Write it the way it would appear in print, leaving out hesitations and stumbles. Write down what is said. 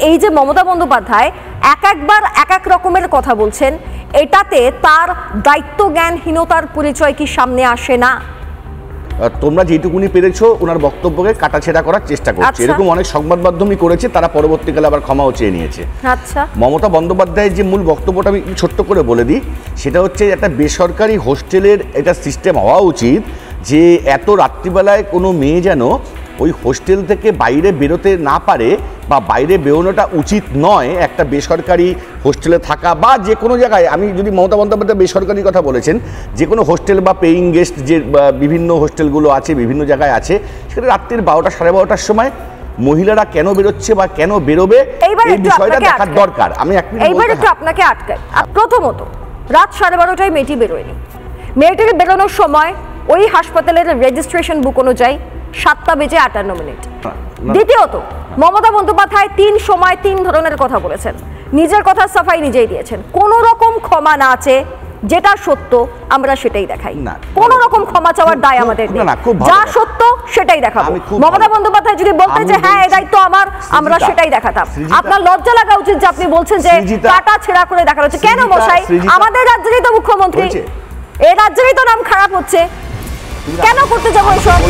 এই যে মমতা বন্দ্যোপাধ্যায় একবার এক এক রকমের কথা বলছেন, এটাতে তার দায়িত্ব জ্ঞানহীনতার পরিচয় কি সামনে আসে না? তোমরা যেটুকুনি পেরেছো ওনার বক্তব্যকে কাটাছেড়া করার চেষ্টা করছে, এরকম অনেক সংবাদ মাধ্যমই করেছে, তারা পরবর্তীকালে আবার ক্ষমাও চেয়ে নিয়েছে। আচ্ছা, মমতা বন্দ্যোপাধ্যায়ের যে মূল বক্তব্যটা আমি ছোট্ট করে বলে দিই, সেটা হচ্ছে একটা বেসরকারি হোস্টেলের এটা সিস্টেম হওয়া উচিত যে এত রাত্রিবেলায় কোনো মেয়ে যেন ওই হোস্টেল থেকে বাইরে বেরোতে না পারে বা বাইরে বেরোনোটা উচিত নয়। একটা বেসরকারি হোস্টেলে থাকা বা যে কোনো জায়গায়, আমি যদি মমতা বন্দ্যোপাধ্যায় বেসরকারি কথা বলেছেন, যে কোনো হোস্টেল বা পেইং গেস্ট যে বিভিন্ন হোস্টেলগুলো আছে বিভিন্ন জায়গায় আছে, সেটা রাত্রির 12টা সাড়ে 12টার সময় মহিলারা কেন বেরোচ্ছে বা কেন বেরোবে এই বিষয়টা দেখার দরকার। আমি এইবার একটু আপনাকে আটকাই। প্রথমত, রাত 12:30টায় মেয়েটি বেরোয়নি। মেয়েটির বেরোনোর সময় ওই হাসপাতালের রেজিস্ট্রেশন বুক অনুযায়ী 7:58। দ্বিতীয়ত, মমতা বন্দ্যোপাধ্যায় 3 সময় 3 ধরনের কথা বলেছেন, নিজের কথা সাফাই নিজেই দিয়েছেন। কোন রকম ক্ষমা না আছে, যেটা সত্য আমরা সেটাই দেখাই, কোন রকম ক্ষমা চাওয়ার দায় আমাদের নেই, যা সত্য সেটাই দেখাবো। মমতা বন্দ্যোপাধ্যায় যদি বলতেন যে হ্যাঁ এই দায়িত্ব আমার, আমরা সেটাই দেখাতাম। আপনার লজ্জা লাগা উচিত যে আপনি বলছেন যে কাটা ছেঁড়া করে দেখানো হচ্ছে। কেন মশাই? আমাদের রাজ্যেরই তো মুখ্যমন্ত্রী, এই রাজ্যেরই তো নাম খারাপ হচ্ছে, কেন করতে যাবো এসব?